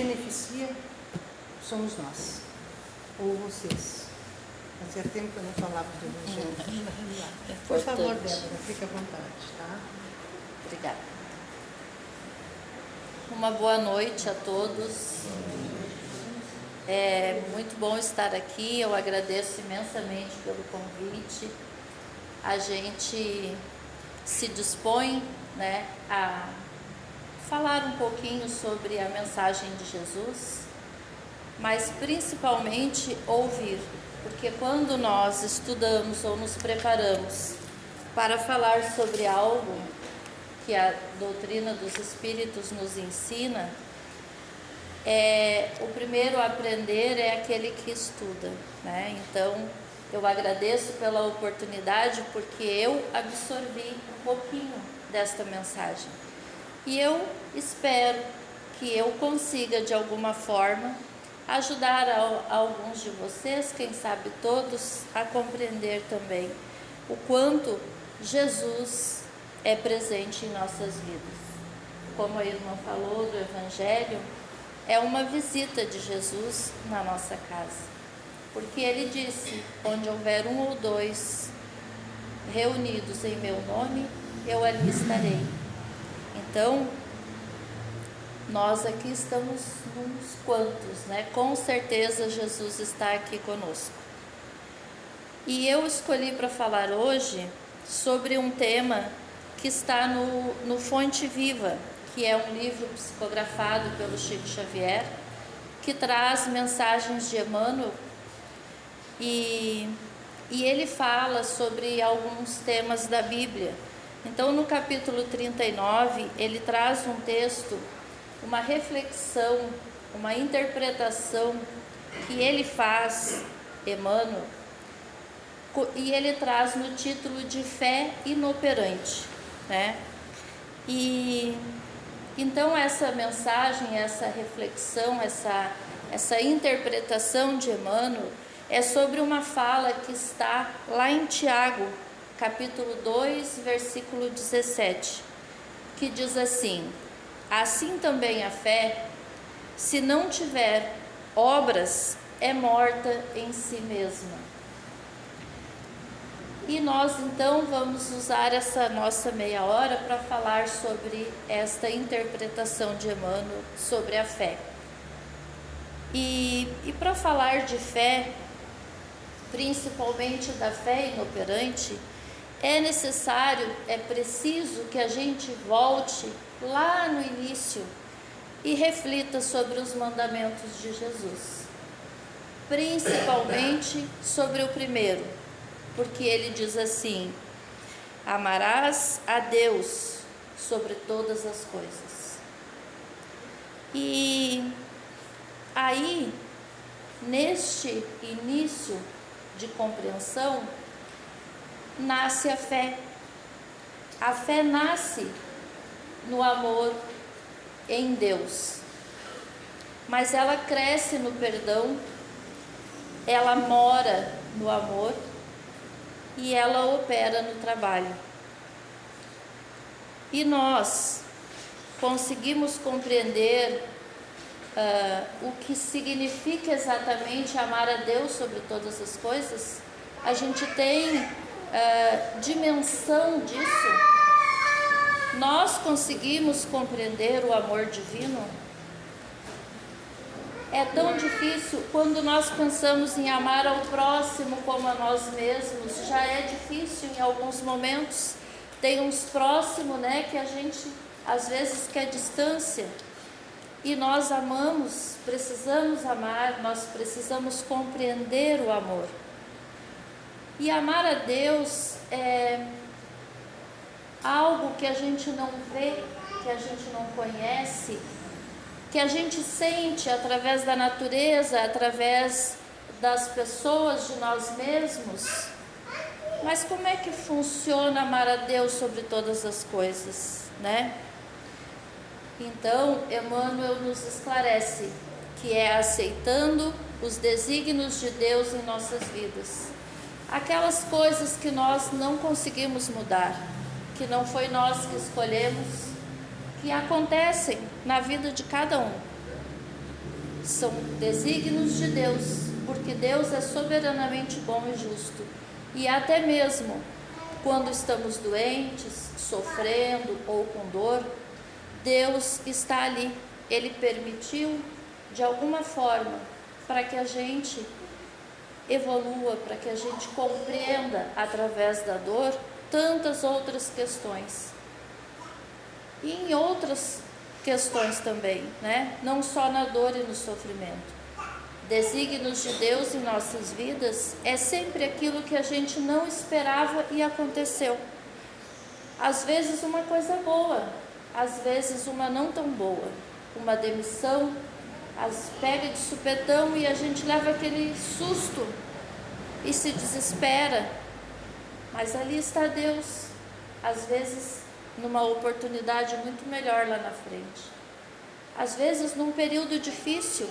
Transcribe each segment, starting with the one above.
beneficia somos nós, ou vocês. Fazia tempo que eu não falava do Evangelho. Por favor, Débora, fique à vontade, tá? Obrigada. Uma boa noite a todos. É muito bom estar aqui, eu agradeço imensamente pelo convite. A gente se dispõe, né, a falar um pouquinho sobre a mensagem de Jesus, mas principalmente ouvir, porque quando nós estudamos ou nos preparamos para falar sobre algo que a doutrina dos Espíritos nos ensina, o primeiro a aprender é aquele que estuda, né? Então, eu agradeço pela oportunidade, porque eu absorvi um pouquinho desta mensagem. E eu espero que eu consiga, de alguma forma, ajudar alguns de vocês, quem sabe todos, a compreender também o quanto Jesus é presente em nossas vidas. Como a irmã falou do Evangelho, é uma visita de Jesus na nossa casa. Porque ele disse, onde houver um ou dois reunidos em meu nome, eu ali estarei. Então, nós aqui estamos uns quantos, né? Com certeza Jesus está aqui conosco. E eu escolhi para falar hoje sobre um tema que está no Fonte Viva, que é um livro psicografado pelo Chico Xavier, que traz mensagens de Emmanuel, e ele fala sobre alguns temas da Bíblia. Então, no capítulo 39, ele traz um texto, uma reflexão, uma interpretação que ele faz, Emmanuel, e ele traz no título de Fé Inoperante, né? E então essa mensagem, essa reflexão, essa interpretação de Emmanuel é sobre uma fala que está lá em Tiago, capítulo 2, versículo 17, que diz assim: assim também a fé, se não tiver obras, é morta em si mesma. E nós então vamos usar essa nossa meia hora para falar sobre esta interpretação de Emmanuel sobre a fé. E para falar de fé, principalmente da fé inoperante, é necessário, é preciso que a gente volte lá no início e reflita sobre os mandamentos de Jesus, principalmente sobre o primeiro, porque ele diz assim: amarás a Deus sobre todas as coisas. E aí, neste início de compreensão, nasce a fé. A fé nasce no amor em Deus, mas ela cresce no perdão, ela mora no amor e ela opera no trabalho. E nós conseguimos compreender o que significa exatamente amar a Deus sobre todas as coisas? A gente tem dimensão disso? Nós conseguimos compreender o amor divino? É tão difícil quando nós pensamos em amar ao próximo como a nós mesmos, já é difícil em alguns momentos. Tem uns próximos, né, que a gente às vezes quer distância. E nós amamos, precisamos amar, nós precisamos compreender o amor. E amar a Deus é algo que a gente não vê, que a gente não conhece, que a gente sente através da natureza, através das pessoas, de nós mesmos. Mas como é que funciona amar a Deus sobre todas as coisas, né? Então, Emmanuel nos esclarece que é aceitando os desígnios de Deus em nossas vidas. Aquelas coisas que nós não conseguimos mudar, que não foi nós que escolhemos, que acontecem na vida de cada um. são desígnios de Deus, porque Deus é soberanamente bom e justo. E até mesmo quando estamos doentes, sofrendo ou com dor, Deus está ali. Ele permitiu de alguma forma para que a gente evolua, para que a gente compreenda através da dor tantas outras questões. E em outras questões também, né? Não só na dor e no sofrimento. Desígnios de Deus em nossas vidas é sempre aquilo que a gente não esperava e aconteceu. Às vezes uma coisa boa, às vezes uma não tão boa. Uma demissão, as pega de supetão e a gente leva aquele susto e se desespera. Mas ali está Deus, às vezes numa oportunidade muito melhor lá na frente. Às vezes num período difícil,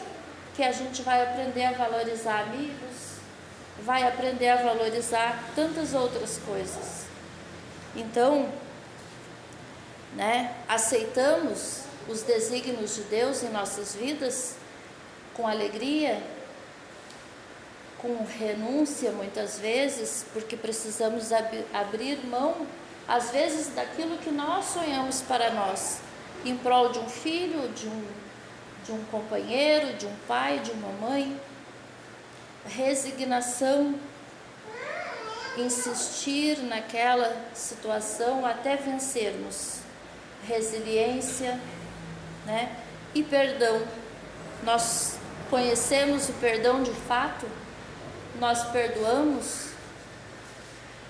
que a gente vai aprender a valorizar amigos, vai aprender a valorizar tantas outras coisas. Então, aceitamos os desígnios de Deus em nossas vidas com alegria, com renúncia muitas vezes, porque precisamos abrir mão, às vezes, daquilo que nós sonhamos para nós, em prol de um filho, de um companheiro, de um pai, de uma mãe. Resignação, insistir naquela situação até vencermos. Resiliência, e perdão. Nós conhecemos o perdão de fato? Nós perdoamos?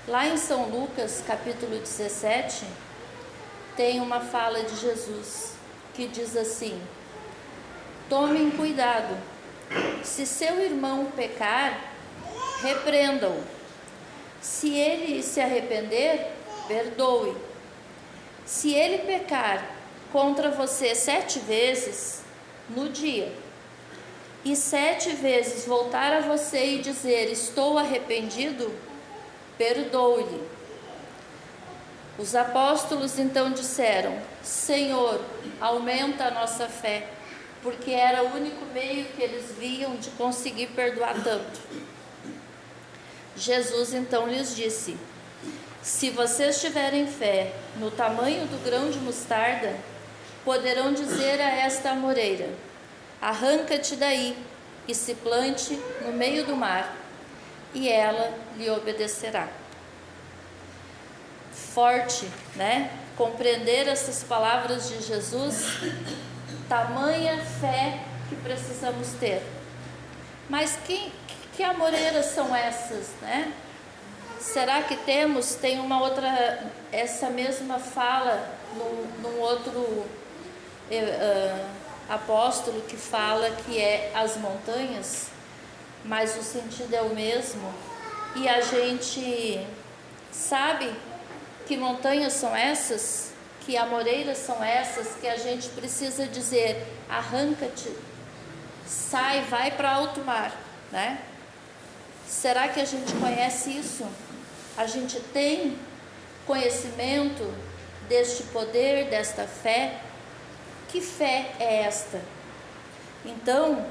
Lá em São Lucas, capítulo 17, tem uma fala de Jesus que diz assim: tomem cuidado, se seu irmão pecar, repreendam-o. Se ele se arrepender, perdoe. Se ele pecar contra você 7 vezes no dia, e 7 vezes voltar a você e dizer, estou arrependido, perdoe-lhe. Os apóstolos então disseram, Senhor, aumenta a nossa fé, porque era o único meio que eles viam de conseguir perdoar tanto. Jesus então lhes disse, se vocês tiverem fé no tamanho do grão de mostarda, poderão dizer a esta amoreira, arranca-te daí e se plante no meio do mar, e ela lhe obedecerá. Forte, compreender essas palavras de Jesus, tamanha fé que precisamos ter. Mas que amoreiras são essas, Será que tem uma outra, essa mesma fala num outro apóstolo que fala que é as montanhas, mas o sentido é o mesmo, e a gente sabe que montanhas são essas, que amoreiras são essas, que a gente precisa dizer, arranca-te, sai, vai para alto mar, Será que a gente conhece isso? A gente tem conhecimento deste poder, desta fé? Que fé é esta? Então,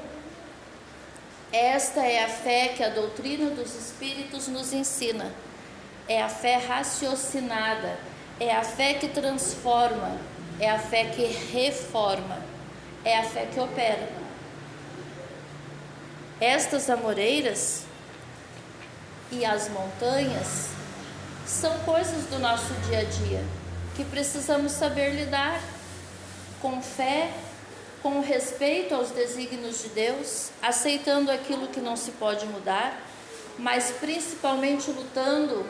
esta é a fé que a doutrina dos Espíritos nos ensina. É a fé raciocinada, é a fé que transforma, é a fé que reforma, é a fé que opera. Estas amoreiras e as montanhas são coisas do nosso dia a dia, que precisamos saber lidar com fé, com respeito aos desígnios de Deus, aceitando aquilo que não se pode mudar, mas principalmente lutando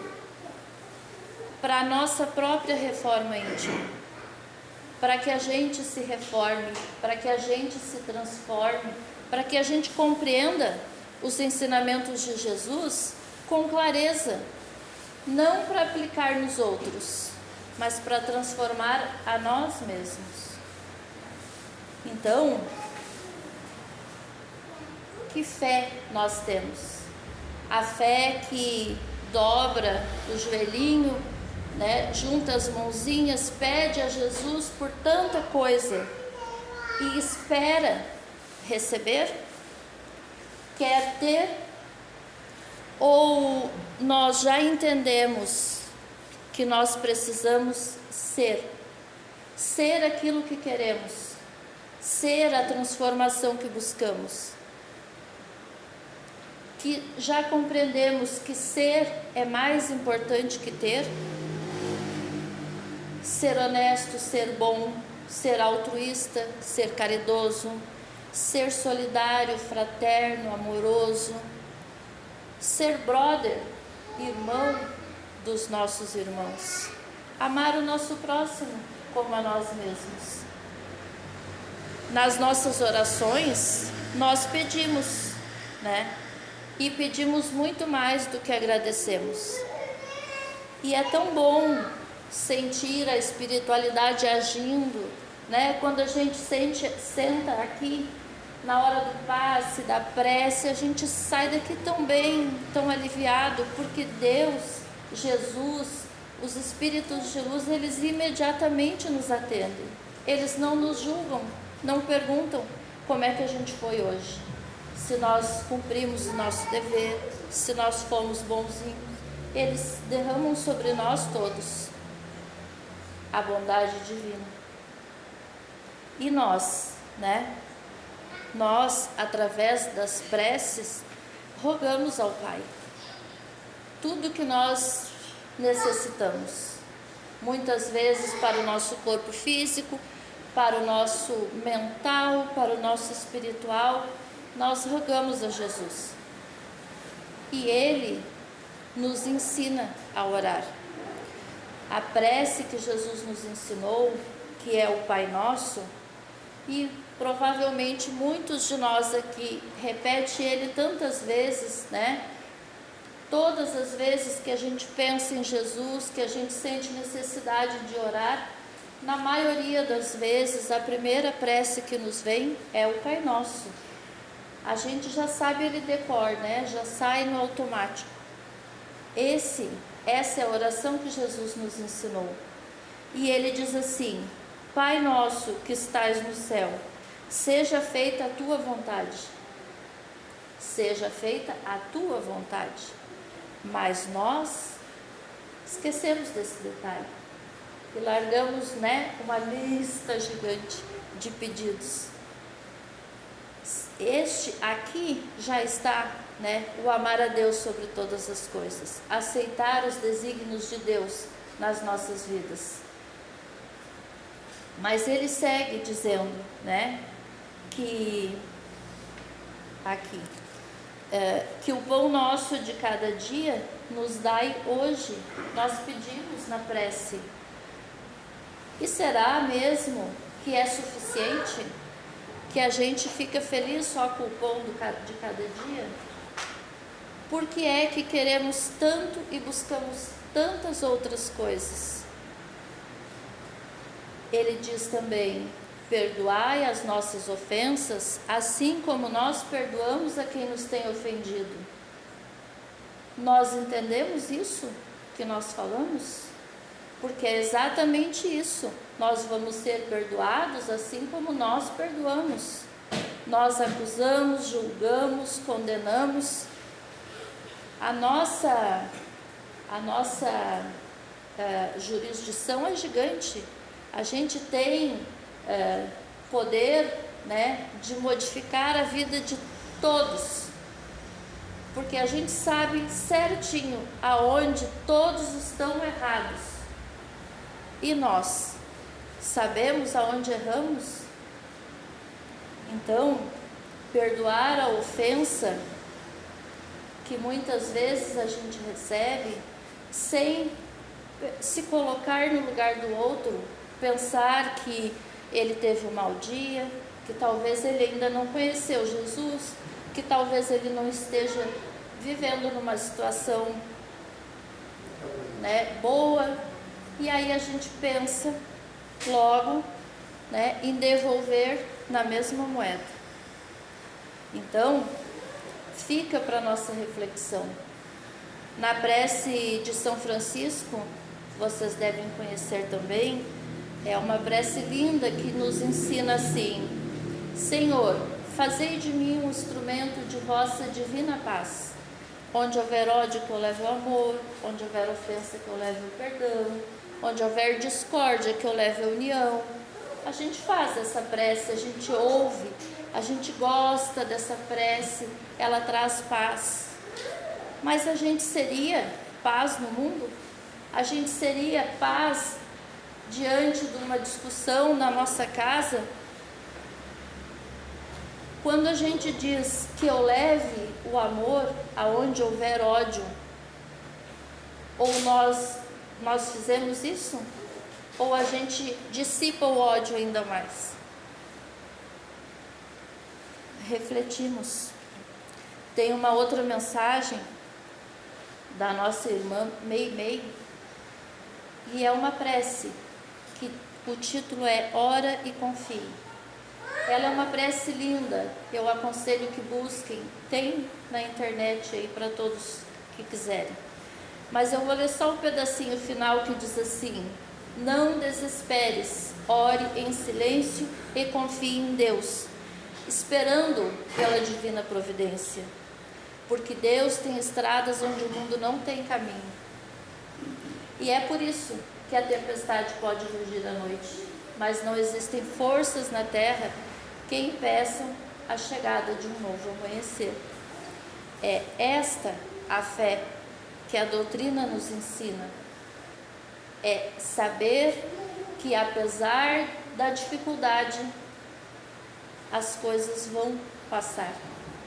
para a nossa própria reforma íntima, para que a gente se reforme, para que a gente se transforme, para que a gente compreenda os ensinamentos de Jesus com clareza, não para aplicar nos outros, mas para transformar a nós mesmos. Então, que fé nós temos? A fé que dobra o joelhinho, junta as mãozinhas, pede a Jesus por tanta coisa e espera receber? Quer ter? Ou nós já entendemos que nós precisamos ser? Ser aquilo que queremos, ser a transformação que buscamos. Que já compreendemos que ser é mais importante que ter? Ser honesto, ser bom, ser altruísta, ser caridoso, ser solidário, fraterno, amoroso, ser brother, irmão dos nossos irmãos, amar o nosso próximo como a nós mesmos. Nas nossas orações, nós pedimos, né? E pedimos muito mais do que agradecemos. E é tão bom sentir a espiritualidade agindo, né? Quando a gente senta aqui na hora do passe, da prece, a gente sai daqui tão bem, tão aliviado, porque Deus, Jesus, os Espíritos de luz, eles imediatamente nos atendem. Eles não nos julgam, não perguntam como é que a gente foi hoje, se nós cumprimos o nosso dever, se nós fomos bonzinhos. Eles derramam sobre nós todos a bondade divina. E nós, né? Nós, através das preces, rogamos ao Pai tudo que nós necessitamos. Muitas vezes para o nosso corpo físico, para o nosso mental, para o nosso espiritual, nós rogamos a Jesus. E Ele nos ensina a orar. A prece que Jesus nos ensinou, que é o Pai Nosso, e provavelmente muitos de nós aqui repete ele tantas vezes, né? Todas as vezes que a gente pensa em Jesus, que a gente sente necessidade de orar, na maioria das vezes a primeira prece que nos vem é o Pai Nosso. A gente já sabe ele de cor, né? Já sai no automático. Essa é a oração que Jesus nos ensinou. E ele diz assim: Pai nosso que estais no céu, seja feita a tua vontade. Seja feita a tua vontade. Mas nós esquecemos desse detalhe e largamos, né, uma lista gigante de pedidos. Este aqui já está, né, o amar a Deus sobre todas as coisas, aceitar os desígnios de Deus nas nossas vidas. Mas ele segue dizendo, né, que aqui, que o pão nosso de cada dia nos dai hoje. Nós pedimos na prece. E será mesmo que é suficiente? Que a gente fica feliz só com o pão de cada dia? Por que é que queremos tanto e buscamos tantas outras coisas? Ele diz também: perdoai as nossas ofensas, assim como nós perdoamos a quem nos tem ofendido. Nós entendemos isso que nós falamos? Porque é exatamente isso. Nós vamos ser perdoados assim como nós perdoamos. Nós acusamos, julgamos, condenamos. A nossa jurisdição é gigante. A gente tem poder, né, de modificar a vida de todos, porque a gente sabe certinho aonde todos estão errados. E nós sabemos aonde erramos? Então, perdoar a ofensa que muitas vezes a gente recebe, sem se colocar no lugar do outro, pensar que ele teve um mau dia, que talvez ele ainda não conheceu Jesus, que talvez ele não esteja vivendo numa situação, né, boa, e aí a gente pensa logo, né, em devolver na mesma moeda. Então, fica para nossa reflexão. Na prece de São Francisco, vocês devem conhecer também, é uma prece linda que nos ensina assim: Senhor, fazei de mim um instrumento de vossa divina paz. Onde houver ódio, que eu leve o amor. Onde houver ofensa, que eu leve o perdão. Onde houver discórdia, que eu leve a união. A gente faz essa prece, a gente ouve, a gente gosta dessa prece, ela traz paz. Mas a gente seria paz no mundo? A gente seria paz diante de uma discussão na nossa casa? Quando a gente diz que eu leve o amor aonde houver ódio, ou nós fizemos isso? Ou a gente dissipa o ódio ainda mais? Refletimos. Tem uma outra mensagem da nossa irmã Mei Mei, e é uma prece, que o título é Ora e Confie. Ela é uma prece linda, eu aconselho que busquem, tem na internet aí para todos que quiserem. Mas eu vou ler só um pedacinho final que diz assim: não desesperes, ore em silêncio e confie em Deus, esperando pela divina providência, porque Deus tem estradas onde o mundo não tem caminho. E é por isso que a tempestade pode rugir à noite, mas não existem forças na terra que impeçam a chegada de um novo amanhecer. É esta a fé que a doutrina nos ensina. É saber que apesar da dificuldade, as coisas vão passar,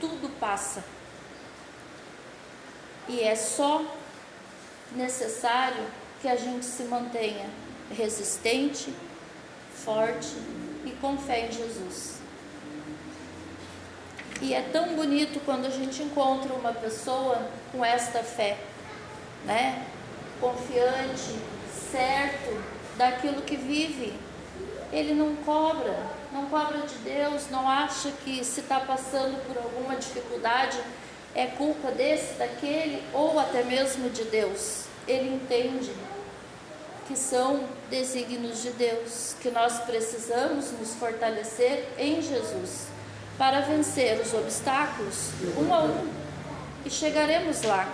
tudo passa. E é só necessário que a gente se mantenha resistente, forte e com fé em Jesus. E é tão bonito quando a gente encontra uma pessoa com esta fé, né? Confiante, certo daquilo que vive. Ele não cobra de Deus, não acha que se está passando por alguma dificuldade é culpa desse, daquele ou até mesmo de Deus. Ele entende que são desígnios de Deus, que nós precisamos nos fortalecer em Jesus para vencer os obstáculos um a um, e chegaremos lá.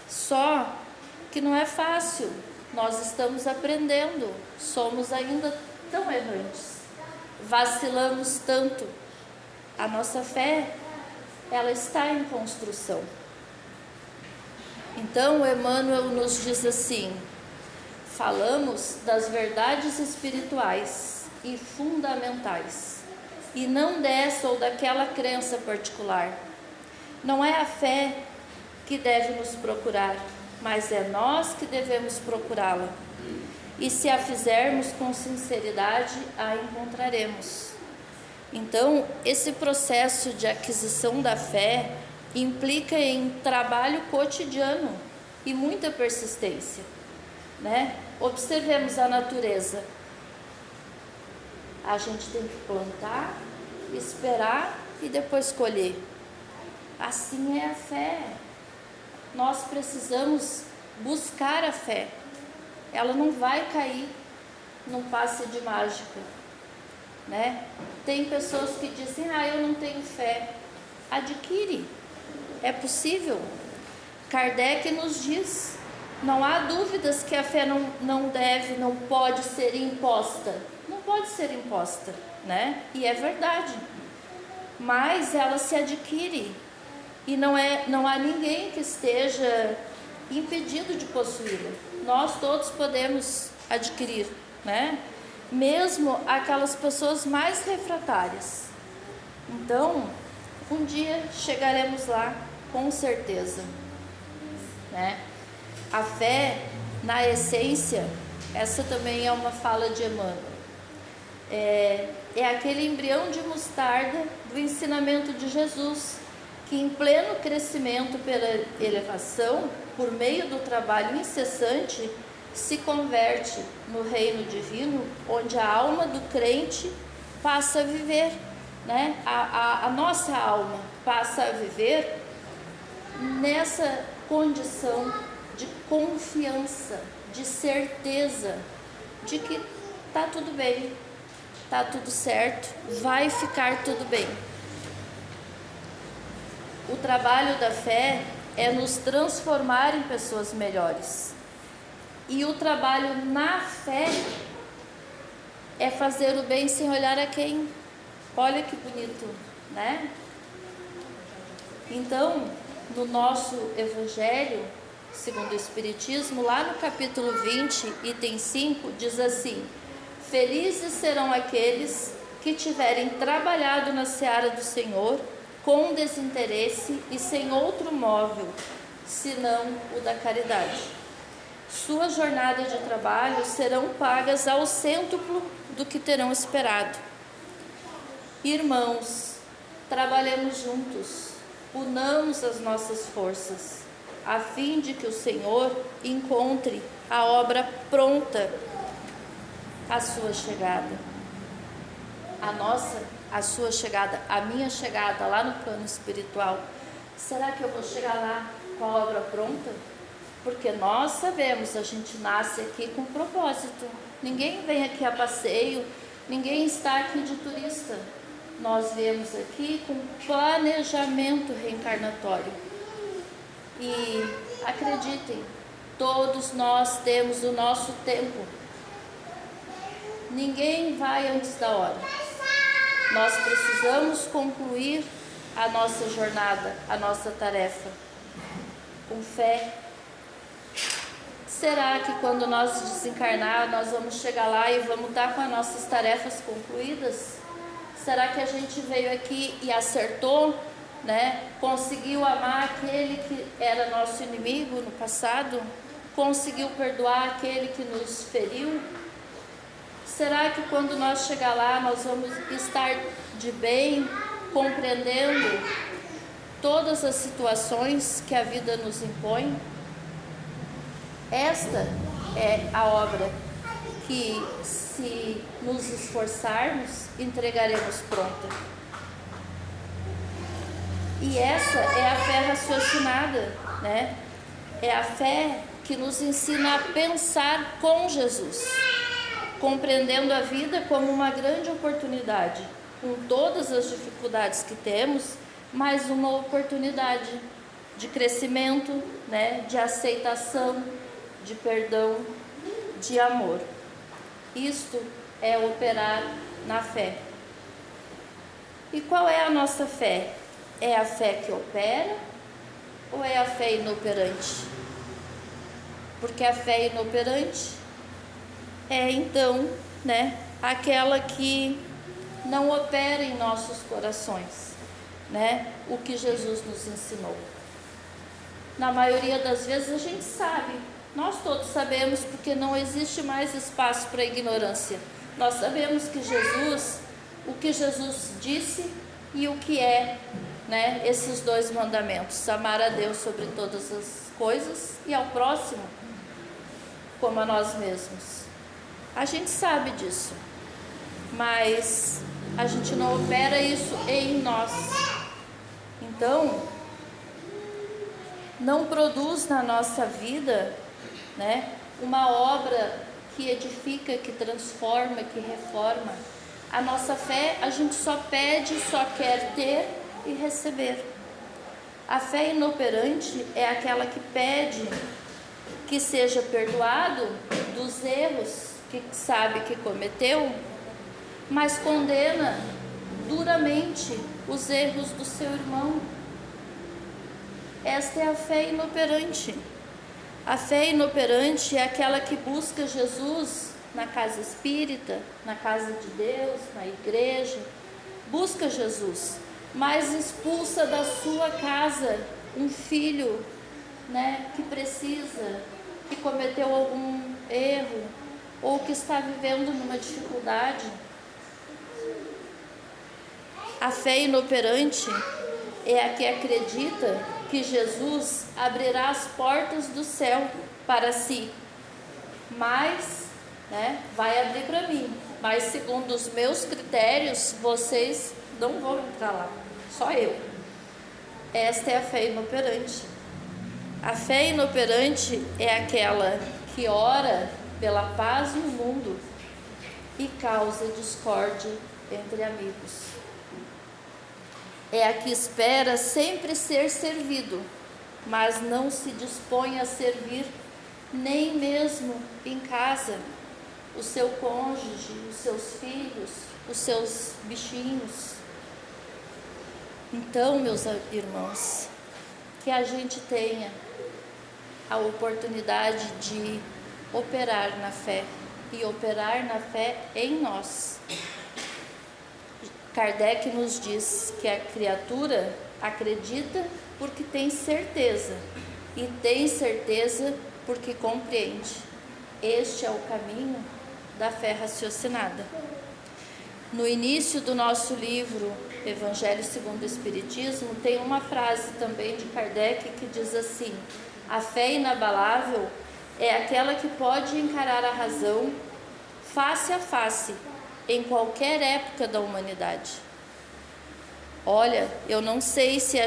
Só que não é fácil, nós estamos aprendendo, somos ainda tão errantes, vacilamos tanto, a nossa fé, ela está em construção. Então Emmanuel nos diz assim: falamos das verdades espirituais e fundamentais, e não dessa ou daquela crença particular. Não é a fé que deve nos procurar, mas é nós que devemos procurá-la. E se a fizermos com sinceridade, a encontraremos. Então, esse processo de aquisição da fé implica em trabalho cotidiano e muita persistência, né? Observemos a natureza. A gente tem que plantar, esperar e depois colher. Assim é a fé. Nós precisamos buscar a fé. Ela não vai cair num passe de mágica, né? Tem pessoas que dizem: eu não tenho fé. Adquire, é possível. Kardec nos diz: não há dúvidas que a fé não pode ser imposta. Não pode ser imposta, né? E é verdade. Mas ela se adquire. E não há ninguém que esteja impedido de possuí-la. Nós todos podemos adquirir, né? Mesmo aquelas pessoas mais refratárias. Então, um dia chegaremos lá, com certeza, né? A fé, na essência, essa também é uma fala de Emmanuel, é aquele embrião de mostarda do ensinamento de Jesus, que em pleno crescimento pela elevação, por meio do trabalho incessante, se converte no reino divino, onde a alma do crente passa a viver, né? A nossa alma passa a viver nessa condição de confiança, de certeza de que está tudo bem, tá tudo certo, vai ficar tudo bem. O trabalho da fé é nos transformar em pessoas melhores. E o trabalho na fé é fazer o bem sem olhar a quem. Olha que bonito, né? Então, no nosso Evangelho, segundo o Espiritismo, lá no capítulo 20, item 5, diz assim: felizes serão aqueles que tiverem trabalhado na seara do Senhor com desinteresse e sem outro móvel, senão o da caridade. Sua jornada de trabalho serão pagas ao cêntuplo do que terão esperado. Irmãos, trabalhemos juntos, unamos as nossas forças, a fim de que o Senhor encontre a obra pronta à sua chegada. A sua chegada, a minha chegada lá no plano espiritual. Será que eu vou chegar lá com a obra pronta? Porque nós sabemos, a gente nasce aqui com propósito. Ninguém vem aqui a passeio, ninguém está aqui de turista. Nós viemos aqui com planejamento reencarnatório. E acreditem, todos nós temos o nosso tempo. Ninguém vai antes da hora. Nós precisamos concluir a nossa jornada, a nossa tarefa, com fé. Será que quando nós desencarnar, nós vamos chegar lá e vamos estar com as nossas tarefas concluídas? Será que a gente veio aqui e acertou, né? Conseguiu amar aquele que era nosso inimigo no passado? Conseguiu perdoar aquele que nos feriu? Será que quando nós chegar lá, nós vamos estar de bem, compreendendo todas as situações que a vida nos impõe? Esta é a obra que, se nos esforçarmos, entregaremos pronta. E essa é a fé raciocinada, né? É a fé que nos ensina a pensar com Jesus, compreendendo a vida como uma grande oportunidade, com todas as dificuldades que temos, mas uma oportunidade de crescimento, né? De aceitação, de perdão, de amor. Isto é operar na fé. E qual é a nossa fé? É a fé que opera ou é a fé inoperante? Porque a fé inoperante é então, né, aquela que não opera em nossos corações, né, o que Jesus nos ensinou. Na maioria das vezes a gente sabe, nós todos sabemos, porque não existe mais espaço para ignorância. Nós sabemos que Jesus, o que Jesus disse e o que é, né, esses dois mandamentos: amar a Deus sobre todas as coisas e ao próximo como a nós mesmos. A gente sabe disso, mas a gente não opera isso em nós. Então, não produz na nossa vida, né, uma obra que edifica, que transforma, que reforma. A nossa fé, a gente só pede, só quer ter e receber. A fé inoperante é aquela que pede que seja perdoado dos erros que sabe que cometeu, mas condena duramente os erros do seu irmão. Esta é a fé inoperante. A fé inoperante é aquela que busca Jesus na casa espírita, na casa de Deus, na igreja. Busca Jesus, mas expulsa da sua casa um filho, né, que precisa, que cometeu algum erro ou que está vivendo numa dificuldade. A fé inoperante é a que acredita que Jesus abrirá as portas do céu para si, mas, né, vai abrir para mim, mas segundo os meus critérios, vocês não vão entrar lá, só eu. Esta é a fé inoperante. A fé inoperante é aquela que ora pela paz no mundo, e causa discórdia entre amigos. É a que espera sempre ser servido, mas não se dispõe a servir nem mesmo em casa o seu cônjuge, os seus filhos, os seus bichinhos. Então, meus irmãos, que a gente tenha a oportunidade de operar na fé, e operar na fé em nós. Kardec nos diz que a criatura acredita porque tem certeza, e tem certeza porque compreende. Este é o caminho da fé raciocinada. No início do nosso livro Evangelho segundo o Espiritismo, tem uma frase também de Kardec que diz assim: a fé inabalável é aquela que pode encarar a razão face a face em qualquer época da humanidade. Olha, eu não sei se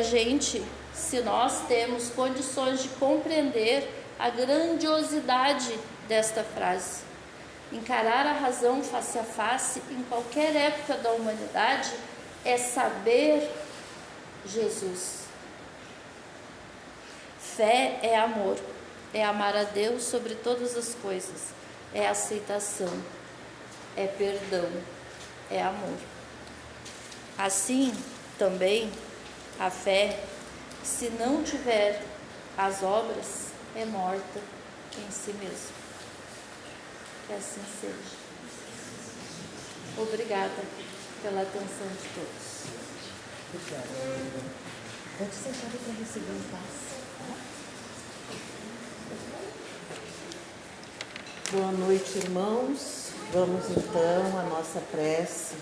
nós temos condições de compreender a grandiosidade desta frase. Encarar a razão face a face em qualquer época da humanidade é saber Jesus. Fé é amor, é amar a Deus sobre todas as coisas, é aceitação, é perdão, é amor. Assim, também, a fé, se não tiver as obras, é morta em si mesma. Que assim seja. Obrigada pela atenção de todos. Obrigada. Pode sentar para receber em paz. Boa noite, irmãos. Vamos então à nossa prece